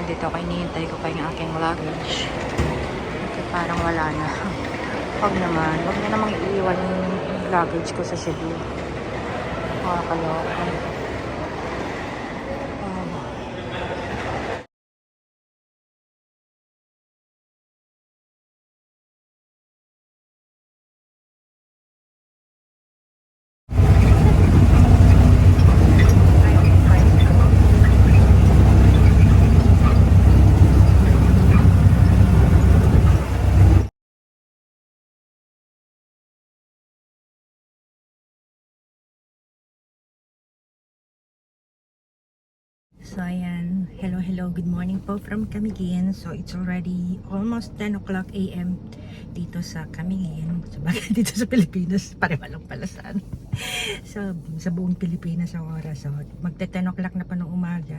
dito ako, hinihintay ko pa yung aking luggage. Kasi parang wala na. Huwag na namang iiwan yung luggage ko sa Cebu. Makakaloka. So ayan, hello, good morning po from Camiguin. So it's already almost 10 o'clock AM dito sa Camiguin. So bakit dito sa Pilipinas, pareho lang pala sa ano. So sa buong Pilipinas ang oras. So magte 10 o'clock na pa ng umaga.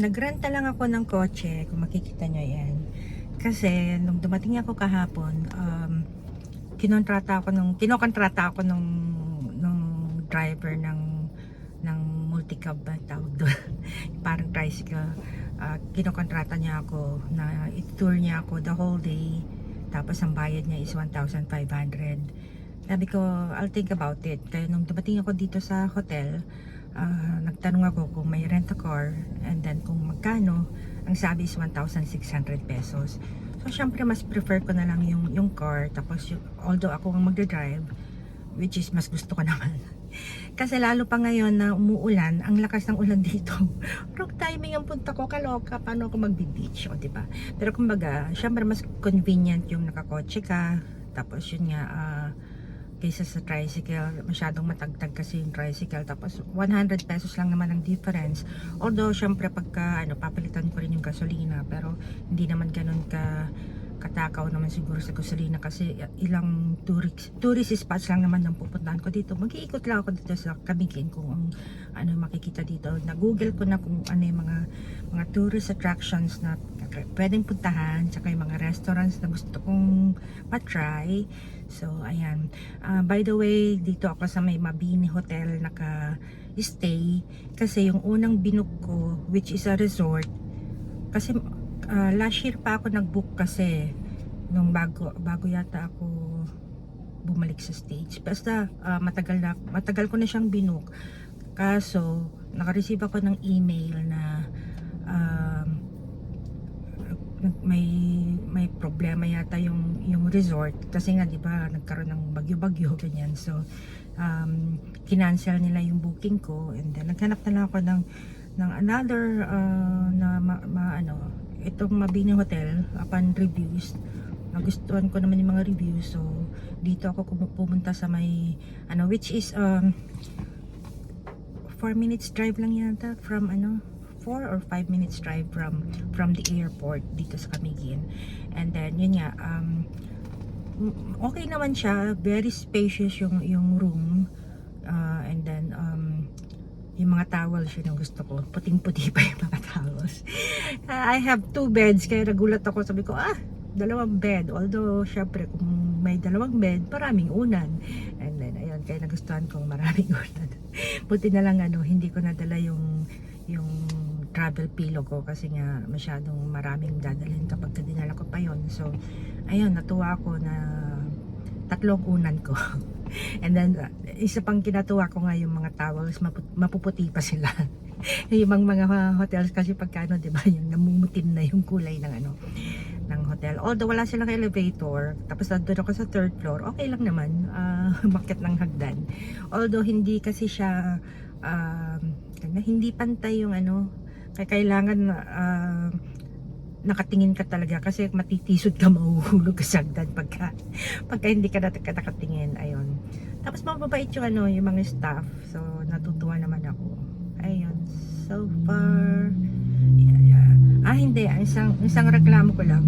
Nagrenta lang ako ng kotse, kung makikita nyo yan. Kasi nung dumating ako kahapon, kinokontrata ako nung driver ng multicab ba tawag doon. Parang tricycle. Kinokontrata niya ako na i-tour niya ako the whole day, tapos ang bayad niya is 1,500. Sabi ko, I'll think about it. Kaya nung dumating ako dito sa hotel, nagtanong ako kung may rent a car, and then kung magkano. Ang sabi is 1,600 pesos. So syempre mas prefer ko na lang yung car, tapos although ako ang magdadrive, which is mas gusto ko naman. Kasi lalo pa ngayon na umuulan, ang lakas ng ulan dito. Wrong timing ang punta ko, kaloka. Paano ako magbi-beach, o diba? Pero kumbaga, syempre mas convenient yung nakakotse ka. Tapos yun nga, kaysa sa tricycle, masyadong matagtag kasi yung tricycle. Tapos 100 pesos lang naman ang difference. Although syempre pagka papalitan ko rin yung gasolina, pero hindi naman ganun katakaw naman siguro sa gasolina, kasi ilang tourist spots lang naman ang pupuntahan ko dito. Mag-iikot lang ako dito sa Camiguin kung ano makikita dito. Na-google ko na kung ano yung mga tourist attractions na pwedeng puntahan, tsaka yung mga restaurants na gusto kong matry. So ayan, by the way, dito ako sa may Mabini Hotel naka-stay, kasi yung unang binook ko, which is a resort, kasi last year pa ako nag-book, kasi nung bago yata ako bumalik sa stage. Basta matagal ko na siyang binook. Kaso naka-receive ako ng email na may problema yata yung resort, kasi nga 'di ba nagkaroon ng bagyo-bagyo ganyan. So kinancel nila yung booking ko, and then naghanap na lang ako ng another itong Mabini Hotel. Upon reviews, nagustuhan ko naman yung mga reviews, so dito ako pumunta sa may which is 4 minutes drive lang yata from 4 or 5 minutes drive from the airport dito sa Camiguin. And then yun nga, okay naman siya, very spacious yung room, and then yung mga towels, yun ang gusto ko. Puting-puti pa yung mga towels. I have 2 beds, kaya nagulat ako. Sabi ko, dalawang bed. Although, syempre, kung may dalawang bed, maraming unan. And then, ayun, kaya nagustuhan kong maraming unan. Buti na lang, hindi ko nadala yung travel pillow ko, kasi nga masyadong maraming dadalhin kapag dinala ko pa yon. So, ayun, natuwa ako na 3 unan ko. And then isa pang kinatuwa ko nga, yung mga towels mapuputi pa sila. Yung mga hotels kasi pagkano, 'di ba, yung namumutin na yung kulay ng hotel. Although wala silang elevator, tapos doon ako sa 3rd floor, okay lang naman, umakyat ng hagdan. Although hindi kasi siya hindi pantay yung kaya kailangan nakatingin ka talaga, kasi matitisod ka, mahuhulog ka sa hagdan pagka hindi ka nakatingin. Ayun, tapos mababait yung mga staff, so natutuwa naman ako. Ayun, so far hindi, isang reklamo ko lang,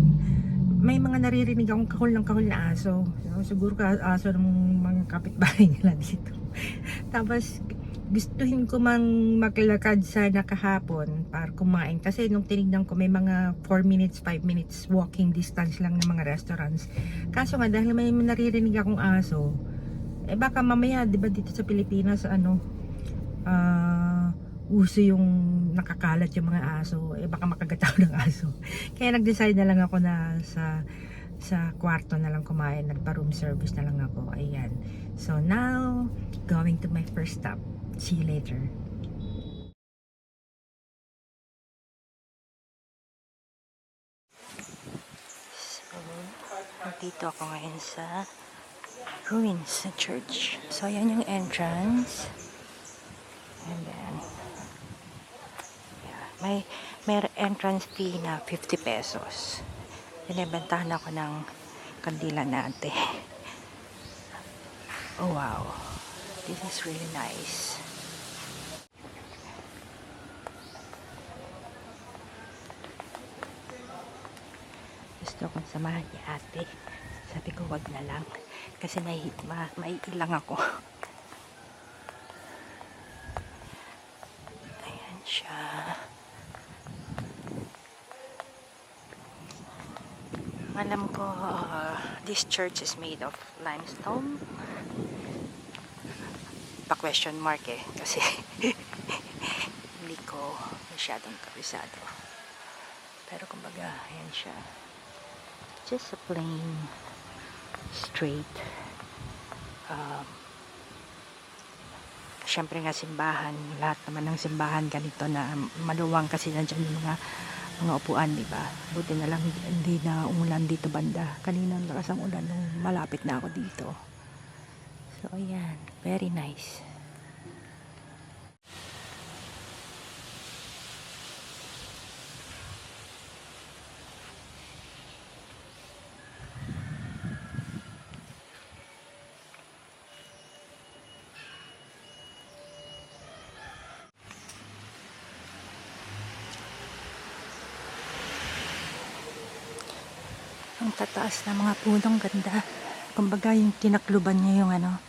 may mga naririnig akong kahol na aso. So, siguro aso ng mga kapitbahay nila dito. Tapos gustuhin ko mang maglakad sana kahapon para kumain, kasi nung tinignan ko may mga 4 minutes, 5 minutes walking distance lang ng mga restaurants. Kaso nga, dahil may naririnig akong aso, baka mamaya, 'di ba, dito sa Pilipinas uso yung nakakalat yung mga aso, eh baka makagataw ng aso. Kaya nag-decide na lang ako na sa kwarto na lang kumain, nagpa-room service na lang ako. Ayan. So now, going to my first stop. See you later. So, dito ako ngayon sa ruins sa church. So, yan yung entrance. And then, yeah, may entrance fee na 50 pesos. Binibentahan ako ng kandila natin. Oh wow, this is really nice. Gusto kong samahan ni ate. Sabi ko wag na lang kasi maiilang ako. Ayan siya. Alam ko, this church is made of limestone. Pa-question mark eh, kasi hindi ko masyadong kabisado. Pero kumbaga, ayan siya. Just a plain, straight. Siyempre nga simbahan, lahat naman ng simbahan ganito na maluwang kasi nandiyan yung mga upuan, di ba? Buti na lang hindi na umulan dito banda. Kanina lakas ang ulan nung malapit na ako dito. So ayan, very nice. Ang tataas na mga punong ganda. Kumbaga yung tinakluban niya yung ano.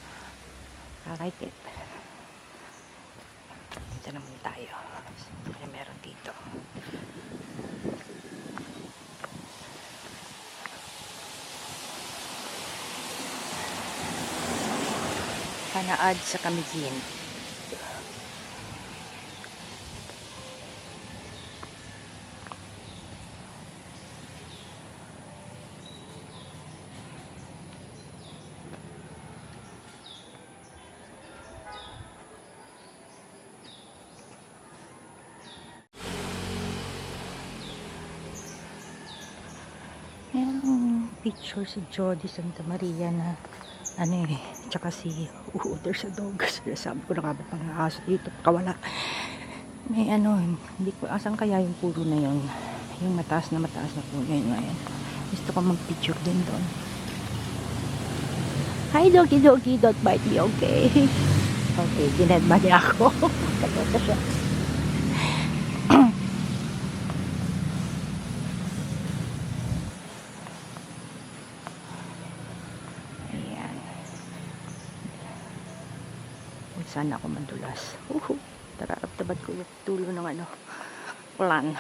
I like it. Dito naman tayo. Ano meron dito? Panaad sa Camiguin. Yung picture si Jody Santa Maria na ano eh, tsaka si there's a dog. Sabi ko na pang aso dito, kawala. May ano, hindi ko, asan kaya yung puro na yun? Yung mataas na puno yun ngayon. Gusto ko mag-picture din doon. Hi doggy, don't bite me, okay? Okay, dinedma niya ako. Kagota siya. Sana ako mandulas. Nararamdaman ko yung tulo ng ano, plan.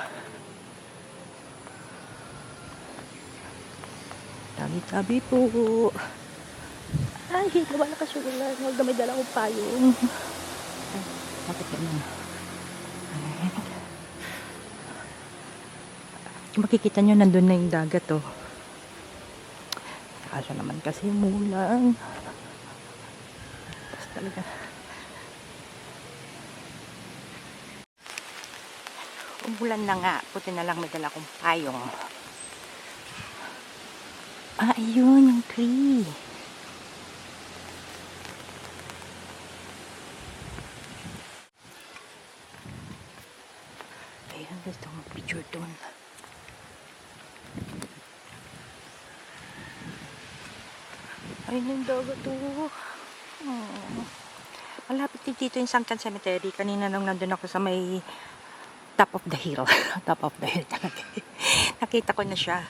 Tabi-tabi po. Ay, lumalakas yung ulan. Huwag na may dala akong payong. Ay, bakit ganun? Makikita nyo, nandun na yung dagat, oh. Kaso naman kasi umulan. Tapos talaga. Umulan na nga, puti na lang may dala kong payong. Ah, ayun yung tree. Ayan, gusto kong picture doon. Ayun yung dagat to. Malapit dito yung Sunken Cemetery. Kanina nung nandun ako sa may top of the hill. Top of the hill talaga. Nakita ko na siya.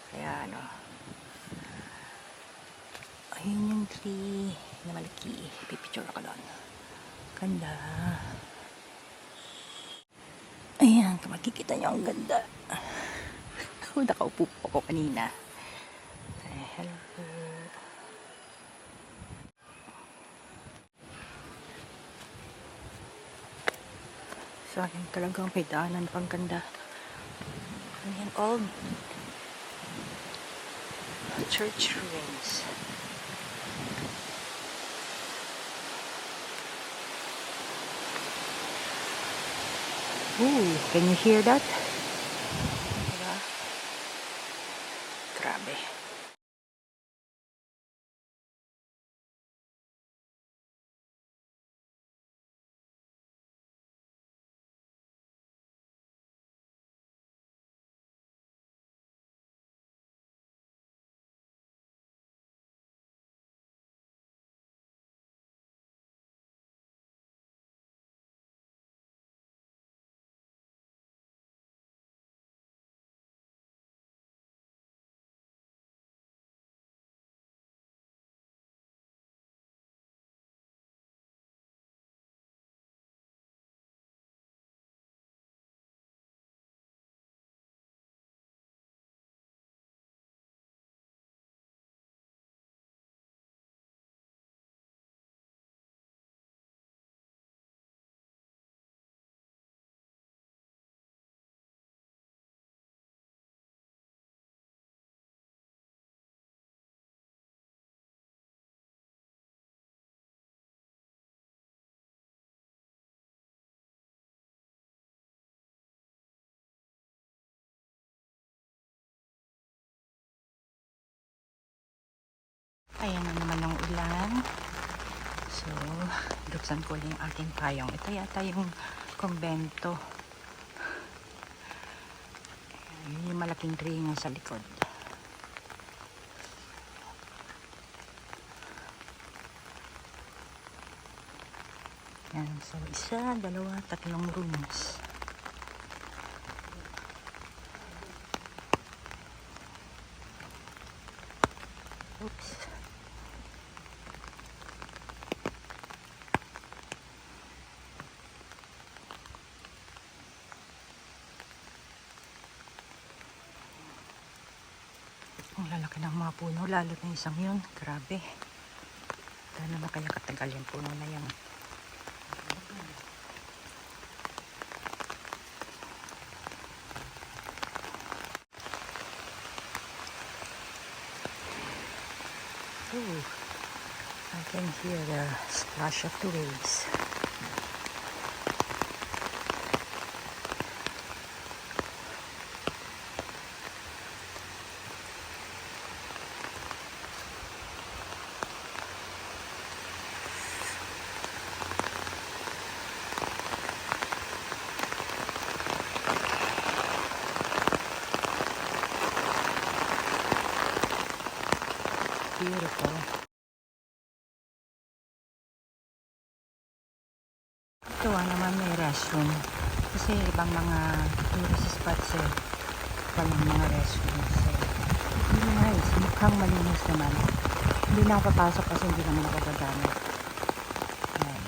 Kaya ano. Ayun yung tree na malaki. Pipicture ako doon. Ganda. Ayan. Makikita nyo ang ganda. Nakaupo po ako kanina. Hello po. So, yun talagang may daanan pang ganda. Ayan, old church ruins. Ooh, can you hear that? Diba? Grabe. Ayan na naman yung ulan. So, buksan ko lang yung ating payong. Ito yata yung kumbento. Ayan, yung malaking tree nga sa likod. Ayan, so isa, dalawa, tatlong rooms. Oops. Ang lalaki ng mga puno, lalo na isang yun. Grabe. Gano'n na kaya katagal yung puno na yan. Ooh, I can hear the splash of the waves. Beautiful. Ito naman may restroom. Kasi ibang mga tourist spots walang mga restrooms. Really nice. Mukhang malinis naman. Hindi na papasok kasi hindi naman ako gagamit. Ayan.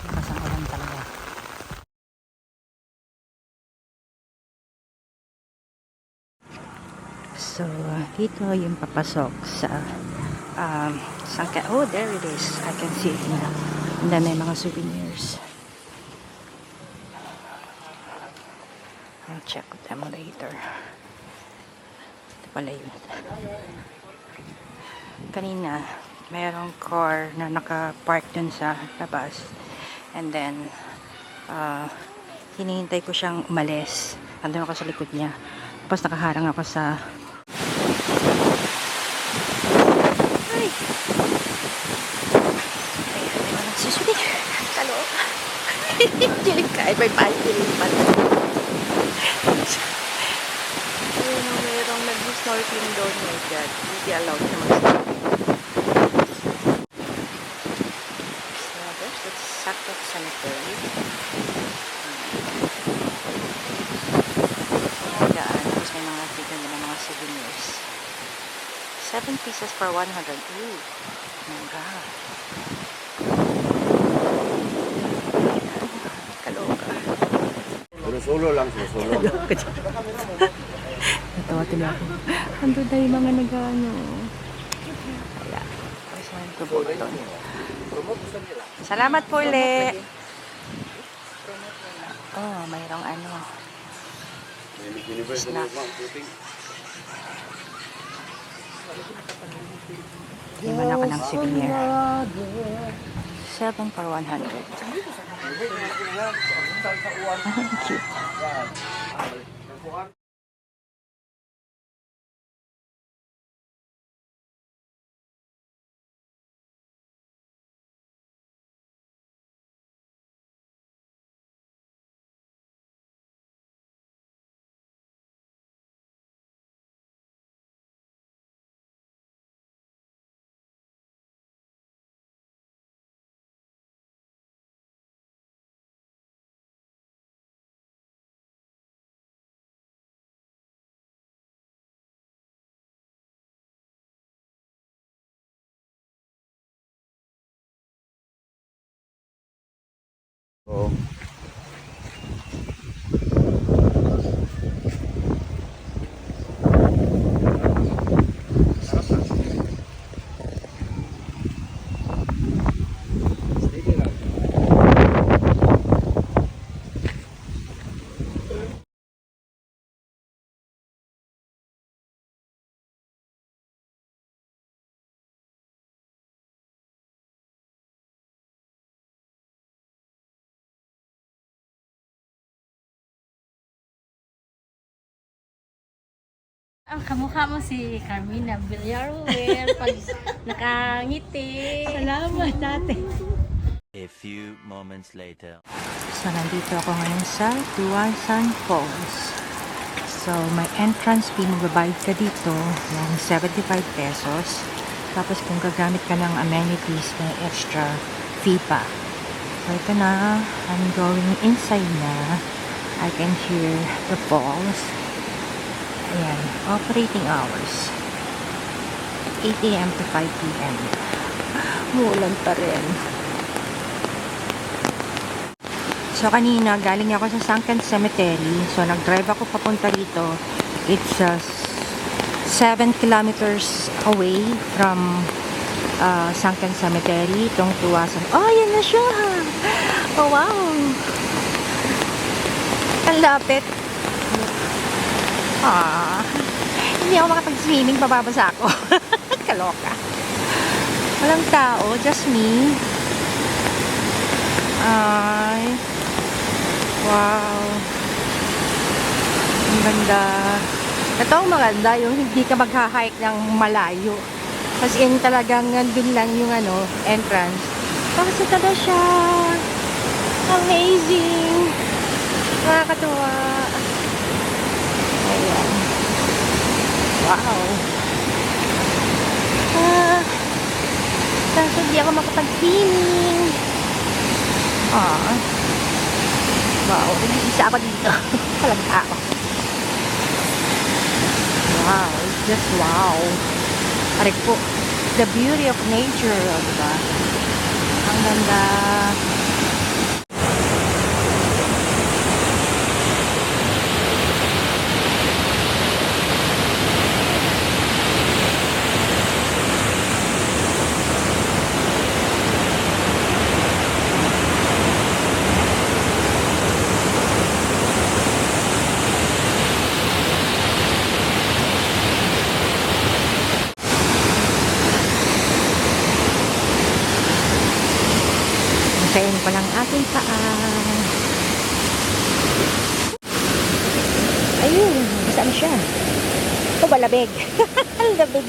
Lakas ang ulan talaga. So, dito yung papasok sa oh, there it is. I can see it now. And then may mga souvenirs. I'll check them later. Ito pala yun. Kanina, mayroong car na naka-park dun sa labas. And then, hinihintay ko siyang umalis. Nandun ako sa likod niya. Tapos nakaharang ako sa ay! Ayan, may mga nagsusuli. Talo. Kilig ka. Ay, may kilig pa. Ayun, mayroong nag-snorkeling doon. Oh my God. Hindi allowed na mag-snorkeling. So, there's the Sakat Cemetery. Tapos may mga tignan nila mga souvenirs. 7 pieces for 100. Ooh. Oh my God. Kaloka. Solo lang, solo. Kaloka dyan. Natawa tuloy ako. Andun tayo mga nag-ano. Wala. Saan ko po ito? Salamat po ulit. Oh, mayroong ano. Universe Snack. shooting. Iwan ako ng souvenir. 7 for 100. Cute. Oo. Ang kamukha mo si Carmina Villarreal pag nakangiti. Salamat dati. A few moments later. So, nandito ako ngayon sa Tuasan Falls. So, may entrance fee, magbabayad ka dito ng 75 pesos. Tapos, kung gagamit ka ng amenities, may extra fee pa. So, ito na. I'm going inside na. I can hear the falls. Ayan. Operating hours. 8 a.m. to 5 p.m. Muulan pa rin. So, kanina, galing ako sa Sunken Cemetery. So, nag-drive ako papunta rito. It's 7 kilometers away from Sunken Cemetery. Itong Tuasan. Oh, yan na siya! Oh, wow! Ang lapit. Hindi ako makapag-swimming. Bababasa ako. Kaloka. Walang tao. Just me. Ay... Wow. Ang ganda. Ito ang maganda, yung hindi ka magha-hike ng malayo. As in talagang nandun lang yung entrance. Tapos ito na siya. Amazing. Nakakatuwa. Ayan. Wow. Tapos hindi ako makapag-swimming. Wow, nag-iisa ako dito. Walang tao. Wow, it's just wow. Aray po, the beauty of nature, diba? Ang ganda. Hintayin ko lang aking paa. Ayun, saan siya? Ito ba labig? Ang labig.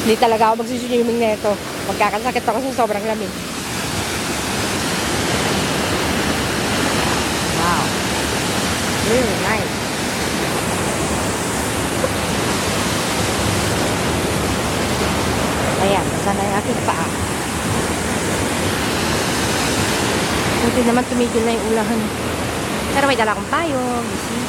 Hindi talaga ako magsuswimming na ito. Magkakasakit ako sa sobrang lamig. Wow. Really nice. Ayan, sana yung aking paa. Buti naman tumigil na yung ulahan. Pero may dala akong payong. You see?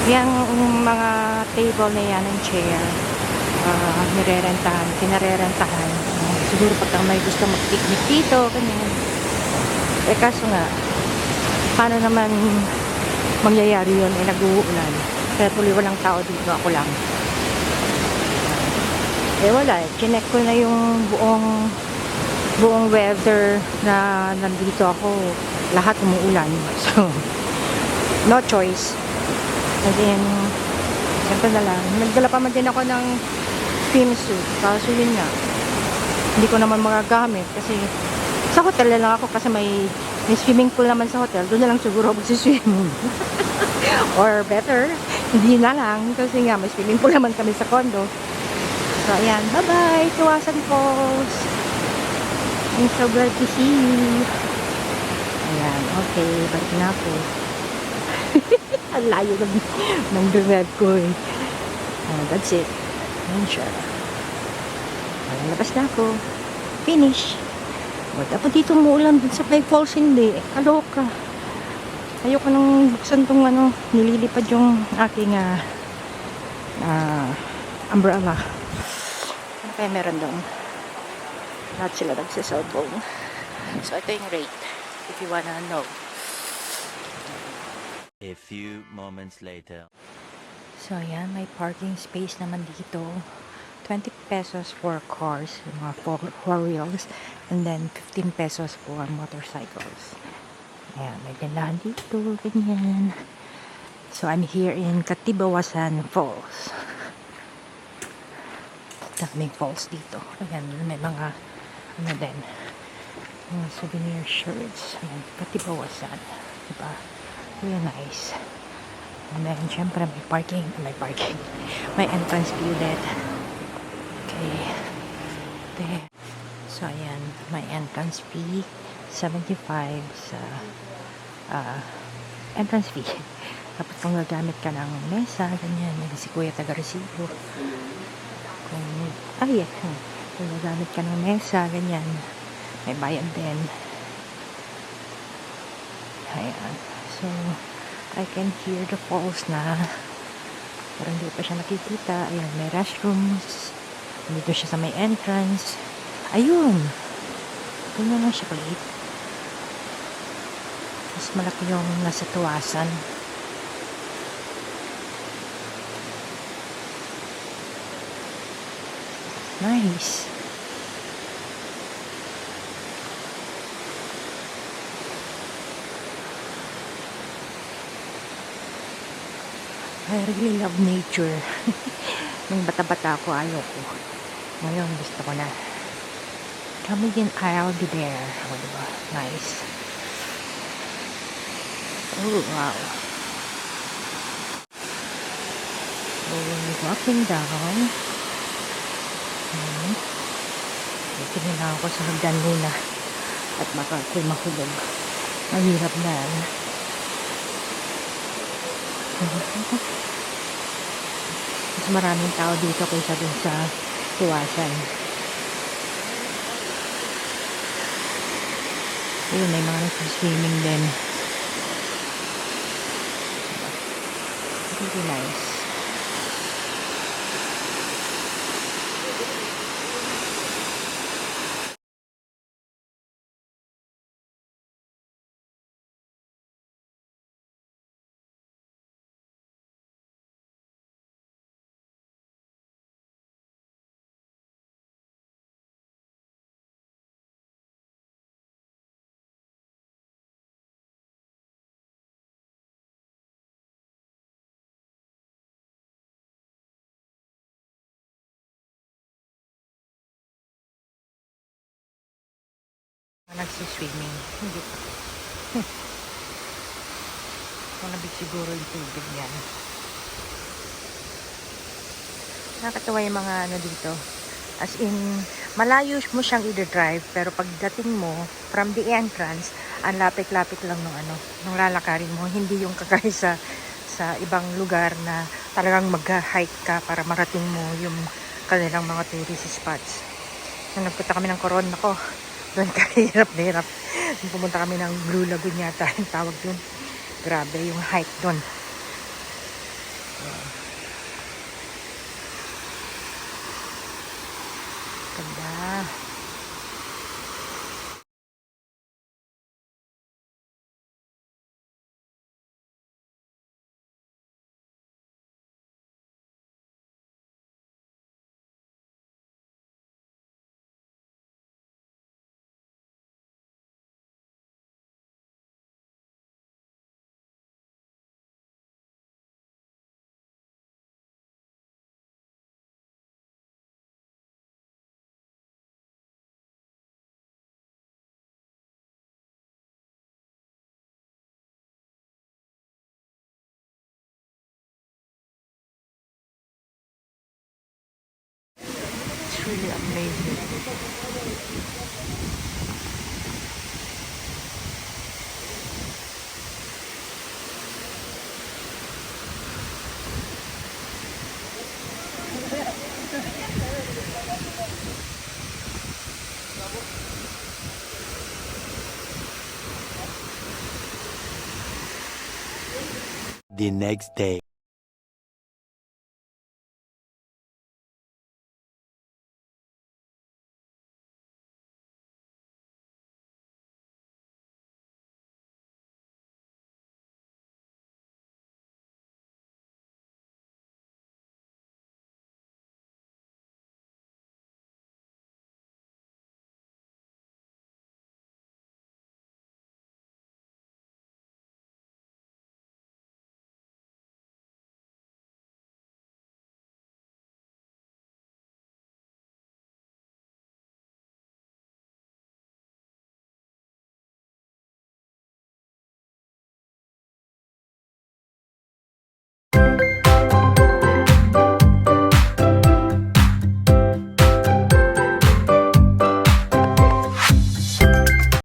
Yung mga table na yan ng chair, nirerentahan, pinarerentahan. Siguro pag may gusto mag-picnic dito, ganyan. Eh kaso nga, Paano naman mangyayari yun? Eh, nag-uulan. Kaya tuloy walang tao dito. Ako lang. Eh, wala. Chinek ko na yung buong weather na nandito ako. Lahat umuulan. So, no choice. And then, ganito na lang. Nagdala pa man din ako ng swimsuit. Kaso yun nga. Hindi ko naman magagamit kasi sa hotel na lang ako kasi may swimming pool naman sa hotel. Doon na lang siguro magsiswimming. Or better, hindi na lang kasi nga may swimming pool naman kami sa condo. So, ayan. Bye-bye! Tuwasan Falls! I'm so glad to see you. Ayan. Okay. Balik na ako. Ang layo ng drive ko eh. That's it. Ayan siya. Lalabas na ako. Finish. Dapat dito umuulan dun sa Play Falls, hindi. Kaloka. Ayoko nang buksan tong nililipad yung aking umbrella. Ano kaya meron doon? Lahat sila nagsiselfone. So, ito yung rate. If you wanna know. A few moments later. So, ayan. May parking space naman dito. 20 pesos for cars, yung mga four wheels, and then 15 pesos for motorcycles. Ayan, may tindahan dito, ganyan. So, I'm here in Katibawasan Falls. Daming falls dito. Ayan, may mga, din, mga souvenir shirts. Ayan, Katibawasan. Diba? Really nice. And then, syempre, may parking. May entrance fee ulit. Okay. There. So, ayan. May entrance fee. 75 sa entrance fee. Tapos kung gagamit ka ng mesa, ganyan. May si Kuya taga-resibo. Kung gagamit ka ng mesa, ganyan. May bayad din. Ayan. So, I can hear the falls na. Pero hindi pa siya nakikita. Ayan, may restrooms. Dito siya sa may entrance. Ayun. Ganyan lang siya palit. Mas malaki yung nasa Tuwasan. Nice. I really love nature. Nung bata-bata ako, ayoko. Ngayon, gusto ko na. Come again, I'll be there. O, diba? Nice. Oh, wow. So, walking down. Tingin na ako sa hagdan muna. At baka ako'y mahulog. Mahirap na. Mas maraming tao dito kaysa dun sa Tuwasan. Ayun, may mga nag-swimming din. Really nice. Nagsiswimming. Hindi pa. Malabig siguro yung tubig yan. Nakakatawa yung mga dito. As in, malayo mo siyang i-drive, pero pagdating mo, from the entrance, ang lapit-lapit lang nung lalakarin mo. Hindi yung kakay sa ibang lugar na talagang mag-hike ka para marating mo yung kanilang mga tourist spots. Nung nagpunta kami ng Coron, ako, doon kahirap na hirap. Pumunta kami ng Blue Lagoon yata yung tawag dun. Grabe yung hike dun. Ganda. really amazing. The next day.